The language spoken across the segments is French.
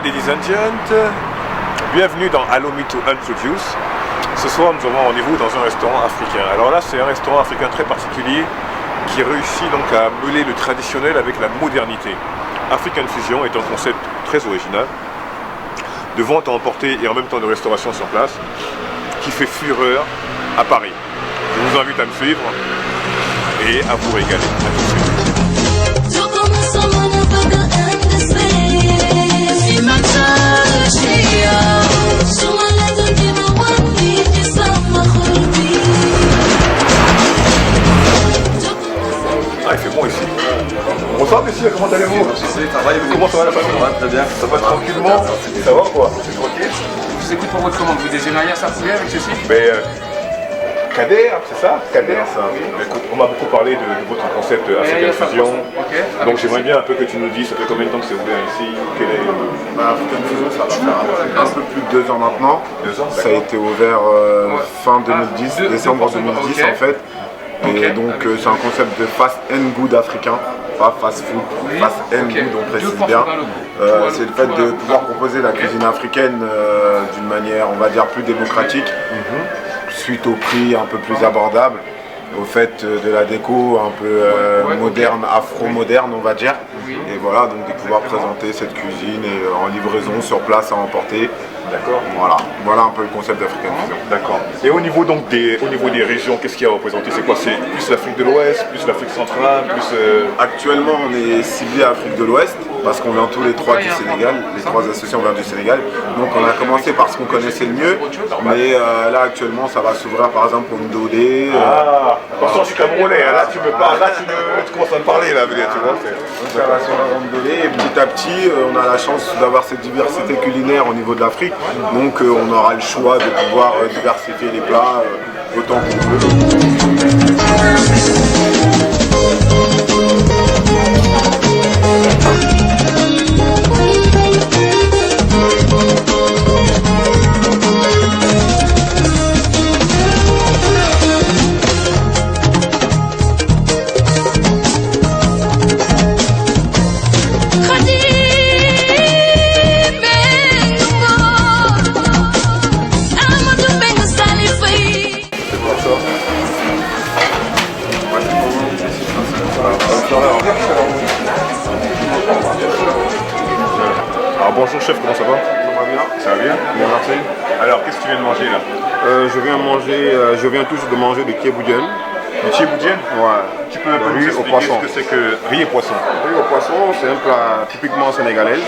ladies and gents, bienvenue dans Allow Me to Introduce. Ce soir nous avons rendez-vous dans un restaurant africain. Alors là c'est un restaurant africain très particulier qui réussit donc à mêler le traditionnel avec la modernité. African Fusion est un concept très original de vente à emporter et en même temps de restauration sur place qui fait fureur à Paris. Je vous invite à me suivre et à vous régaler. À tout de suite. Ah, il fait bon ici. Bonsoir messieurs, comment allez-vous? Comment ça va la famille? Ça va très bien. Ça va tranquillement? Ça va quoi? C'est tranquille? Je vous écoute pour votre commande. Vous désirez rien s'affouler avec ceci? Mais Kader, c'est ça? Kader, ça. Oui. Écoute, on m'a beaucoup parlé de votre concept African Fusion. Okay. Donc j'aimerais bien un peu que tu nous dises, ça fait combien de temps que c'est ouvert ici? Quel est... African Fusion, ça va faire un peu plus de 2 ans maintenant. 2 ans, ça a été ouvert fin 2010, décembre 2010 en fait. Et donc c'est un concept de fast and good africain, pas fast food, fast and good on précise bien. C'est le fait de pouvoir proposer la cuisine africaine d'une manière on va dire plus démocratique, suite au prix un peu plus abordable, au fait de la déco un peu moderne, afro-moderne on va dire. Et voilà, donc de pouvoir présenter cette cuisine et, en livraison sur place à emporter. D'accord. Voilà un peu le concept d'African Fusion. D'accord. Et au niveau donc des régions, qu'est-ce qu'il y a à représenter? C'est quoi? C'est plus l'Afrique de l'Ouest, plus l'Afrique centrale, plus... Actuellement, on est ciblé Afrique de l'Ouest parce qu'on vient tous les trois du Sénégal. Les trois associés viennent du Sénégal. Donc on a commencé par ce qu'on connaissait le mieux. Mais là actuellement, ça va s'ouvrir par exemple au Ndolé. Ah, pourtant je suis camerounais. Là tu me parles, là tu commences à me parler là, tu vois. Ça va s'ouvrir au Ndolé et petit à petit, on a la chance d'avoir cette diversité culinaire au niveau de l'Afrique. Donc on aura le choix de pouvoir diversifier les plats autant qu'on veut. Alors bonjour chef, comment ça va? Ça va bien? Ça va bien? Bien, merci. Alors qu'est-ce que tu viens de manger là? Je viens tous de manger du kéboudienne. Du tchiboudienne? Ouais. Tu peux un peu nous riz au expliquer poisson. ce que c'est que riz et poisson? Riz au poisson, c'est un plat typiquement sénégalais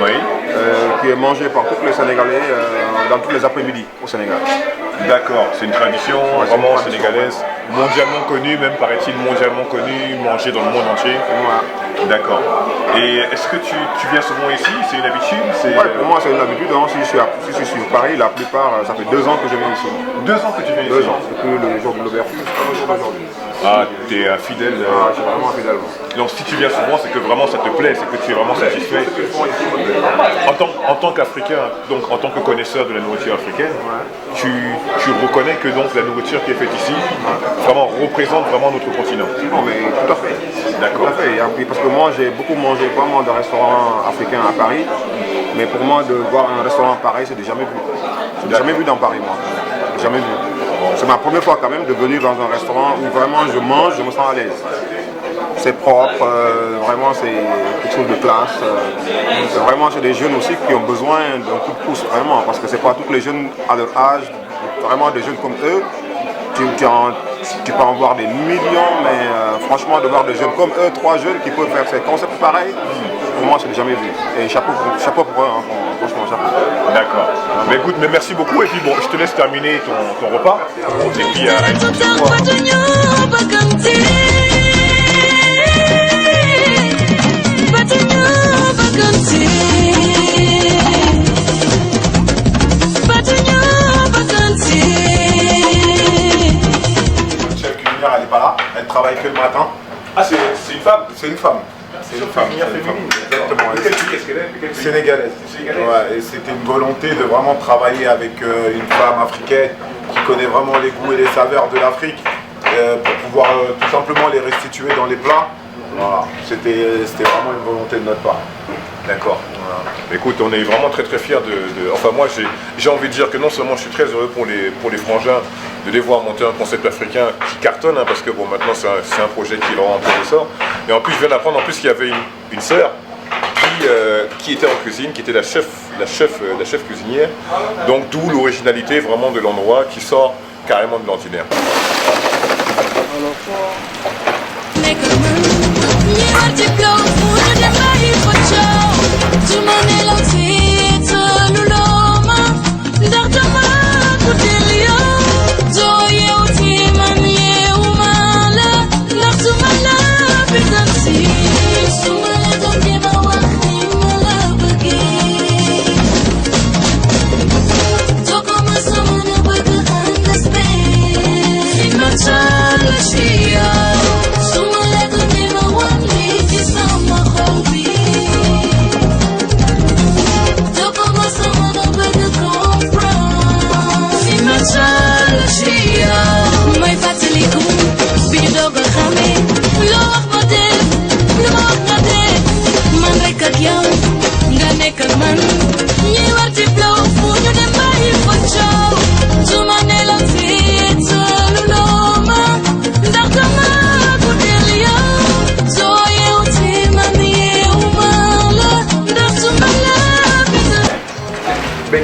Oui. qui est mangé par tous les Sénégalais dans tous les après-midi au Sénégal. D'accord, c'est une tradition vraiment sénégalaise, mondialement connue, même paraît-il mondialement connue, mangée dans le monde entier. Ouais. D'accord. Et est-ce que tu viens souvent ici? C'est une habitude? Ouais, pour moi c'est une habitude. Hein. Si je suis sur Paris, la plupart, ça fait 2 ans que je viens ici. 2 ans que tu viens ici? 2 ans, depuis le jour de l'ouverture jusqu'au jour d'aujourd'hui. Ah, t'es un fidèle. Ah, je suis vraiment fidèle. Donc si tu viens souvent, c'est que vraiment ça te plaît, c'est que tu es vraiment satisfait. En tant qu'Africain, donc en tant que connaisseur de la nourriture africaine, tu reconnais que donc la nourriture qui est faite ici vraiment représente vraiment notre continent. Non mais tout à fait. D'accord. Tout à fait. Parce que moi j'ai beaucoup mangé vraiment de restaurants africains à Paris, mais pour moi de voir un restaurant pareil, c'est jamais vu. Je n'ai jamais vu dans Paris moi. Jamais vu. C'est ma première fois quand même de venir dans un restaurant où vraiment je mange, je me sens à l'aise. C'est propre, vraiment c'est quelque chose de classe. Vraiment c'est des jeunes aussi qui ont besoin d'un coup de pouce, vraiment, parce que c'est pas tous les jeunes à leur âge, vraiment des jeunes comme eux. Tu peux en voir des millions, mais franchement de voir des jeunes comme eux, 3 jeunes qui peuvent faire ces concepts pareils, pour moi je n'ai jamais vu. Et chapeau pour eux, hein, franchement chapeau. D'accord. Mais écoute, mais merci beaucoup et puis bon, je te laisse terminer ton repas. Et puis à une prochaine fois. Elle n'est pas là, elle travaille que le matin. Ah, c'est une femme? C'est une femme. C'est une femme féminine. Exactement. De quel pays est-ce qu'elle est? Sénégalaise. Ouais, et c'était une volonté de vraiment travailler avec une femme africaine qui connaît vraiment les goûts et les saveurs de l'Afrique pour pouvoir tout simplement les restituer dans les plats. Voilà. C'était vraiment une volonté de notre part. D'accord. Écoute, on est vraiment très très fiers Enfin moi j'ai envie de dire que non seulement je suis très heureux pour les frangins de les voir monter un concept africain qui cartonne, hein, parce que bon maintenant c'est un projet qui est vraiment en plein essor. Et en plus je viens d'apprendre qu'il y avait une sœur qui était en cuisine, qui était la chef cuisinière. Donc d'où l'originalité vraiment de l'endroit qui sort carrément de l'ordinaire.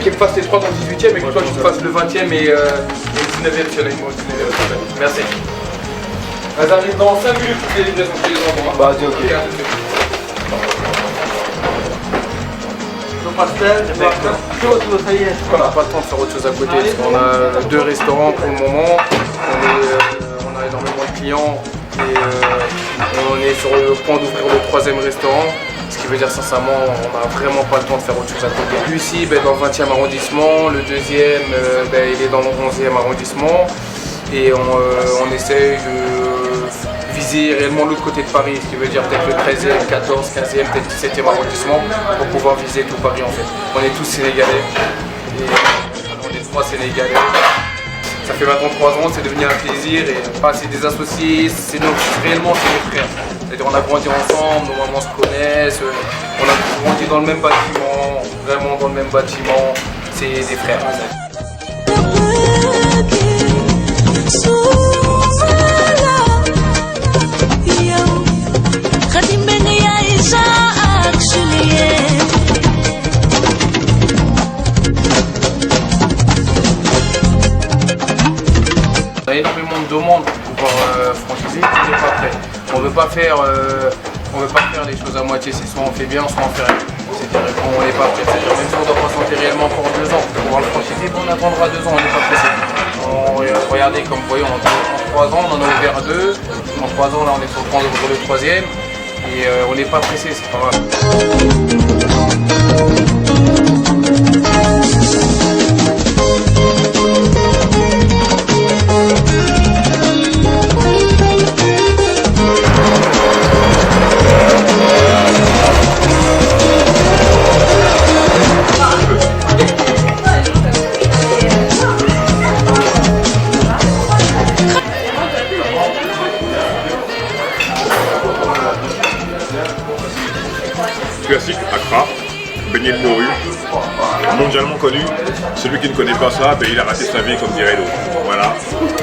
Qui me fasse les 3 dans le 18e et que toi tu te fasses le 20e et le 19e sur les 19e. Merci. Elles arrivent dans 5 minutes toutes les livraisons chez les enfants. Bah dis ok. On n'a pas le temps de faire autre chose à côté parce qu'on a 2 restaurants pour le moment. On a énormément de clients et on est sur le point d'ouvrir le 3e restaurant. Ce qui veut dire sincèrement, on n'a vraiment pas le temps de faire autre chose à côté. Celui-ci, dans le 20e arrondissement, le deuxième, il est dans le 11e arrondissement. Et on essaye de viser réellement l'autre côté de Paris, ce qui veut dire peut-être le 13e, 14, 15e, peut-être 17e arrondissement, pour pouvoir viser tout Paris en fait. On est tous sénégalais, et on est 3 sénégalais. Ça fait maintenant 3 ans, c'est devenu un plaisir, et c'est des associés, réellement c'est nos frères. C'est-à-dire on a grandi ensemble, nos mamans se connaissent, on a grandi dans le même bâtiment, vraiment dans le même bâtiment, c'est des frères. On a énormément de demandes pour pouvoir franchiser, on n'est pas prêt. On ne veut pas faire les choses à moitié, c'est soit on fait bien, soit on fait rien. C'est-à-dire qu'on n'est pas prêt. C'est-à-dire même si on doit patienter réellement pour 2 ans pour pouvoir le franchiser, on attendra 2 ans, on n'est pas pressé. Regardez, comme vous voyez, en 3 ans, on en a ouvert 2. En 3 ans, là, on est sur le point d'ouvrir le 3e. Et on n'est pas pressé, c'est pas grave. Classique, Accra, beignet de morue, mondialement connu. Celui qui ne connaît pas ça, il a raté sa vie comme dirait l'autre. Voilà.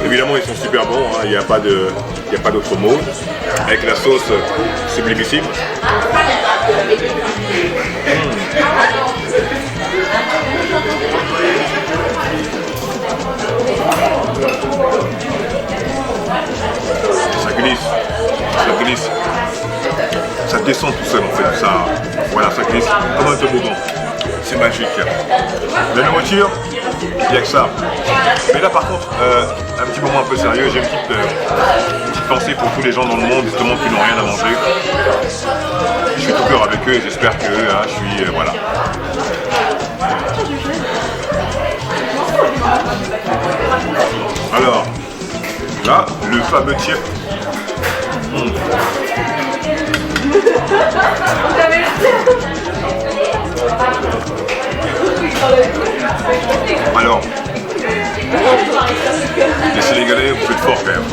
Évidemment ils sont super bons, hein. Il n'y a pas d'autre mot. Avec la sauce sublimissime. Ça glisse. Ça descend tout seul en fait, voilà, ça glisse comme un toboggan, c'est magique. La nourriture, il n'y a que ça. Mais là par contre, un petit moment un peu sérieux, j'ai une petite pensée pour tous les gens dans le monde justement qui n'ont rien à manger. Je suis tout cœur avec eux et j'espère que je suis, voilà. Alors, là, le fameux tiep. Alors, les Sénégalais, vous faites fort quand même.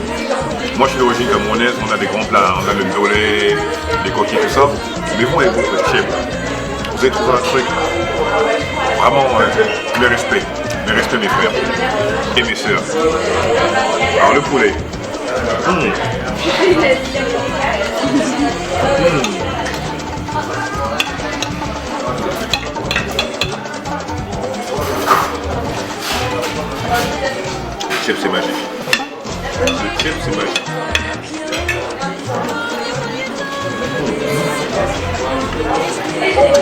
Moi je suis d'origine camerounaise, on a des grands plats, on a le ndolé, les coquilles, tout ça. Mais vous, avec votre chef, vous avez trouvé un truc. Vraiment, mes respects mes frères et mes sœurs. Alors le poulet. Le chip c'est magique. Le chip c'est magique.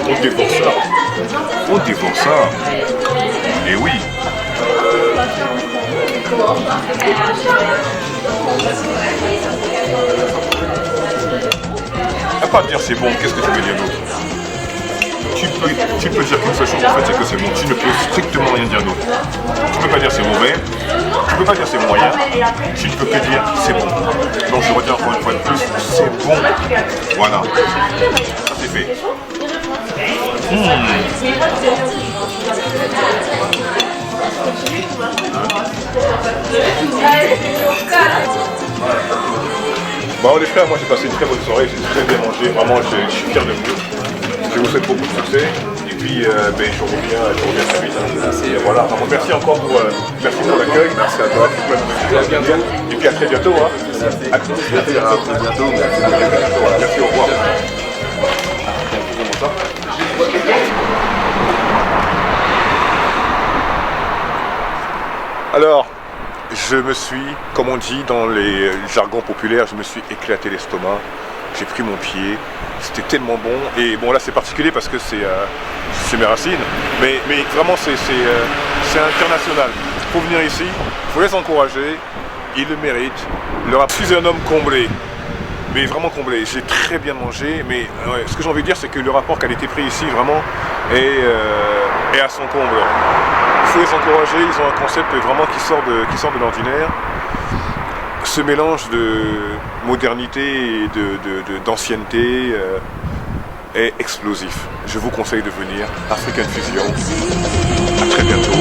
On dévore ça. On dévore ça. Et oui. À part dire c'est bon, qu'est-ce que tu veux dire d'autre? Tu peux dire qu'une seule chose en fait, c'est que c'est bon. Tu ne peux strictement rien dire d'autre. Tu ne peux pas dire c'est mauvais, tu ne peux pas dire c'est moyen, tu ne peux que dire c'est bon. Donc je redis encore une fois de plus, c'est bon. Voilà. Ça c'est fait. Bon les frères, moi j'ai passé une très bonne soirée, j'ai très bien mangé, vraiment je suis fier de vous. Je vous souhaite beaucoup de succès et puis je reviens très vite. Et voilà, donc, merci encore pour l'accueil, merci à toi, et puis à très bientôt. Hein. À très bientôt. Merci, au revoir. Alors, je me suis, comme on dit dans les jargons populaires, je me suis éclaté l'estomac, j'ai pris mon pied, c'était tellement bon, et bon là c'est particulier parce que c'est mes racines, mais vraiment c'est international. Il faut venir ici, il faut les encourager, ils le méritent. Je suis un homme comblé, mais vraiment comblé, j'ai très bien mangé, mais ouais, ce que j'ai envie de dire c'est que le rapport qualité-prix ici vraiment est à son comble. Il faut les encourager, ils ont un concept vraiment qui sort de l'ordinaire. Ce mélange de modernité et d'ancienneté est explosif. Je vous conseille de venir. African Fusion. À très bientôt.